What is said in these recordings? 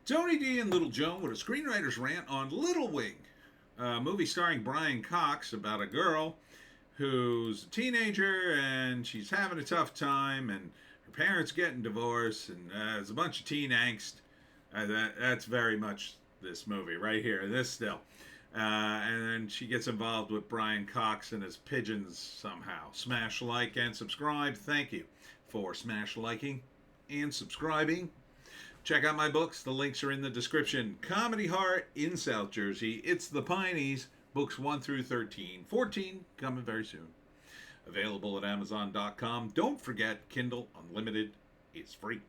Tony D and Little Joan with a screenwriter's rant on Little Wing, a movie starring Brian Cox about a girl who's a teenager and she's having a tough time and her parents getting divorced and there's a bunch of teen angst. That's very much this movie right here, this still. And then she gets involved with Brian Cox and his pigeons somehow. Smash like and subscribe. Thank you for smash liking and subscribing. Check out my books. The links are in the description. Comedy Horror in South Jersey. It's the Pineys. Books 1 through 13. 14 coming very soon. Available at Amazon.com. Don't forget, Kindle Unlimited is free.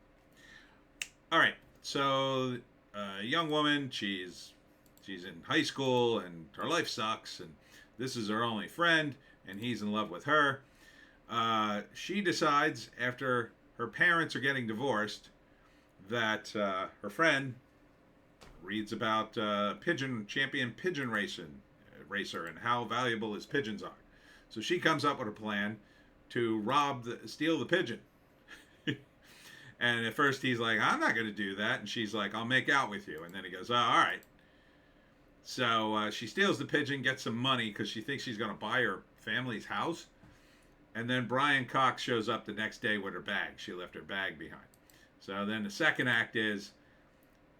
All right. So, a young woman, she's in high school and her life sucks. And this is her only friend. And he's in love with her. She decides, after her parents are getting divorced, that her friend reads about champion pigeon racer and how valuable his pigeons are. So she comes up with a plan to steal the pigeon. And at first he's like, I'm not going to do that. And she's like, I'll make out with you. And then he goes, oh, all right. So she steals the pigeon, gets some money because she thinks she's going to buy her family's house. And then Brian Cox shows up the next day with her bag. She left her bag behind. So then the second act is,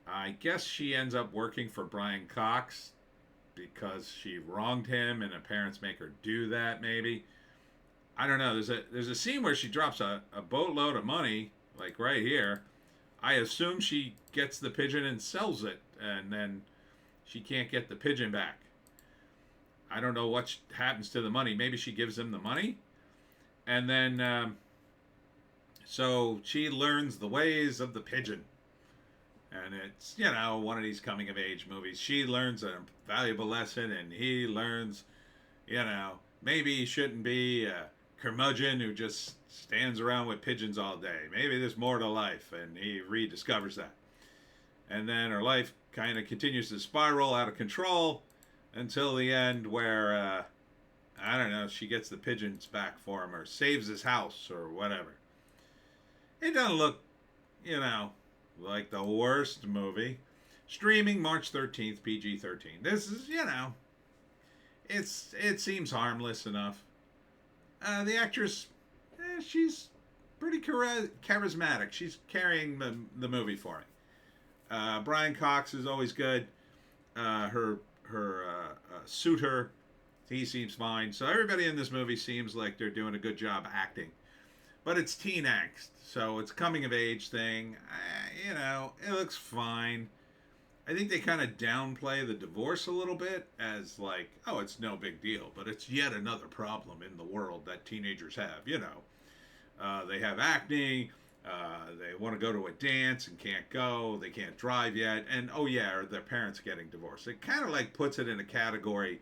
I guess she ends up working for Brian Cox because she wronged him and her parents make her do that, maybe. I don't know. There's a scene where she drops a boatload of money, like right here. I assume she gets the pigeon and sells it, and then she can't get the pigeon back. I don't know what happens to the money. Maybe she gives him the money. And then... So she learns the ways of the pigeon. And it's, one of these coming of age movies. She learns a valuable lesson and he learns, maybe he shouldn't be a curmudgeon who just stands around with pigeons all day. Maybe there's more to life, and he rediscovers that. And then her life kind of continues to spiral out of control until the end where, I don't know, she gets the pigeons back for him or saves his house or whatever. It doesn't look, like the worst movie. Streaming March 13th, PG-13. This is, it seems harmless enough. The actress, she's pretty charismatic. She's carrying the movie for me. Brian Cox is always good. Her suitor, he seems fine. So everybody in this movie seems like they're doing a good job acting. But it's teen angst, so it's a coming of age thing. It looks fine. I think they kind of downplay the divorce a little bit as like, oh, it's no big deal, but it's yet another problem in the world that teenagers have. They have acne. They want to go to a dance and can't go. They can't drive yet, and oh yeah, their parents getting divorced. It kind of like puts it in a category.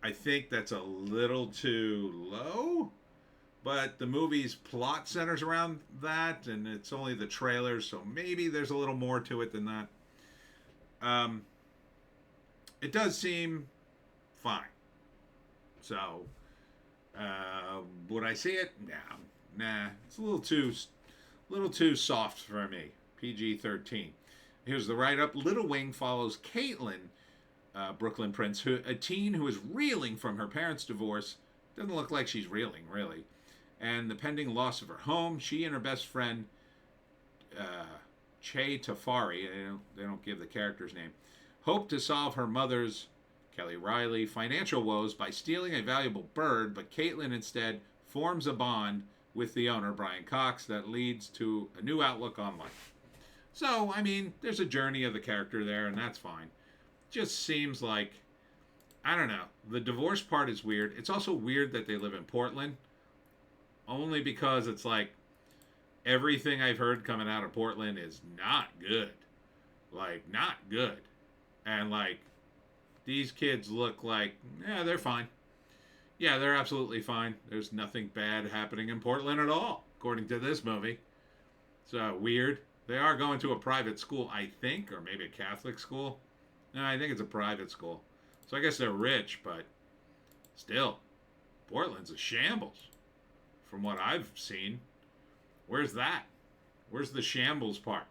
I think that's a little too low. But the movie's plot centers around that, and it's only the trailers, so maybe there's a little more to it than that. It does seem fine. So, would I see it? Nah. It's a little too soft for me. PG-13. Here's the write-up. Little Wing follows Caitlin, Brooklyn Prince, a teen who is reeling from her parents' divorce. Doesn't look like she's reeling, really. And the pending loss of her home. She and her best friend, Che Tafari, they don't give the character's name, hope to solve her mother's, Kelly Riley, financial woes by stealing a valuable bird, but Caitlin instead forms a bond with the owner, Brian Cox, that leads to a new outlook on life. So, there's a journey of the character there, and that's fine. Just seems like, I don't know, the divorce part is weird. It's also weird that they live in Portland. Only because it's like everything I've heard coming out of Portland is not good. Like, not good. And like, these kids look like, they're fine. Yeah, they're absolutely fine. There's nothing bad happening in Portland at all, according to this movie. So, weird. They are going to a private school, I think, or maybe a Catholic school. No, I think it's a private school. So I guess they're rich, but still, Portland's a shambles. From what I've seen. Where's that? Where's the shambles part?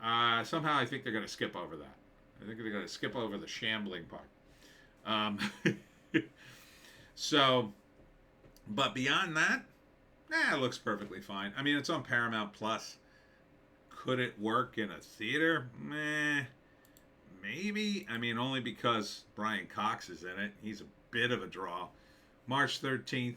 Somehow I think they're going to skip over that. I think they're going to skip over the shambling part. Um, so, but beyond that, it looks perfectly fine. I mean, it's on Paramount Plus. Could it work in a theater? Meh. Maybe. I mean, only because Brian Cox is in it. He's a bit of a draw. March 13th.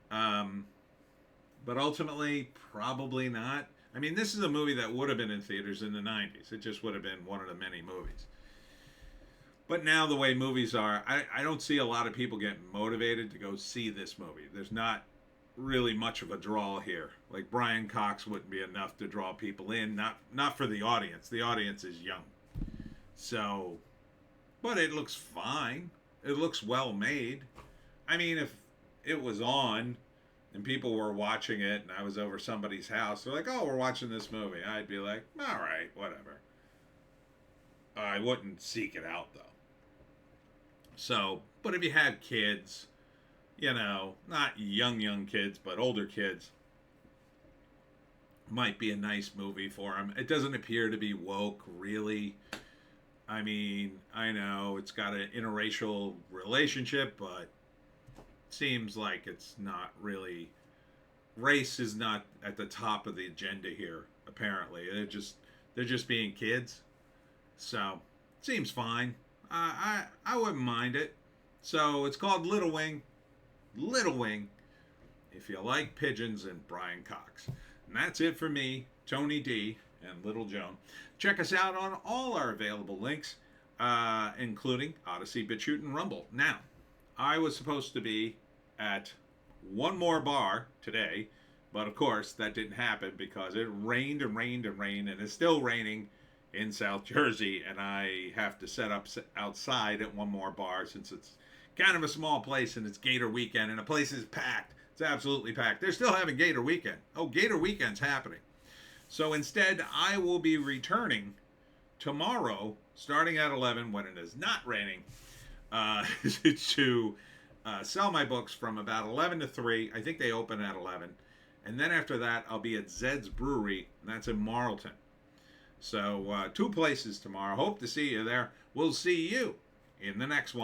But ultimately, probably not. I mean, this is a movie that would have been in theaters in the 90s. It just would have been one of the many movies. But now, the way movies are, I don't see a lot of people getting motivated to go see this movie. There's not really much of a draw here. Like, Brian Cox wouldn't be enough to draw people in. Not for the audience. The audience is young. So, but it looks fine. It looks well made. I mean, if it was on and people were watching it and I was over somebody's house, they're like, oh, we're watching this movie. I'd be like, all right, whatever. I wouldn't seek it out, though. So, but if you had kids, not young kids, but older kids, might be a nice movie for them. It doesn't appear to be woke, really. I mean, I know it's got an interracial relationship, but seems like it's not really. Race is not at the top of the agenda here. Apparently, they're just being kids. So seems fine. I wouldn't mind it. So it's called Little Wing. Little Wing. If you like pigeons and Brian Cox. And that's it for me, Tony D, and Little Joan. Check us out on all our available links, including Odysee, Bitchute, and Rumble. Now, I was supposed to be at one more bar today, but of course that didn't happen because it rained and rained and rained, and it's still raining in South Jersey, and I have to set up outside at one more bar since it's kind of a small place and it's Gator Weekend, and the place is packed. It's absolutely packed. They're still having Gator Weekend. Oh, Gator Weekend's happening. So instead, I will be returning tomorrow, starting at 11 when it is not raining, to sell my books from about 11 to 3. I think they open at 11. And then after that, I'll be at Zed's Brewery, and that's in Marlton. So 2 places tomorrow. Hope to see you there. We'll see you in the next one.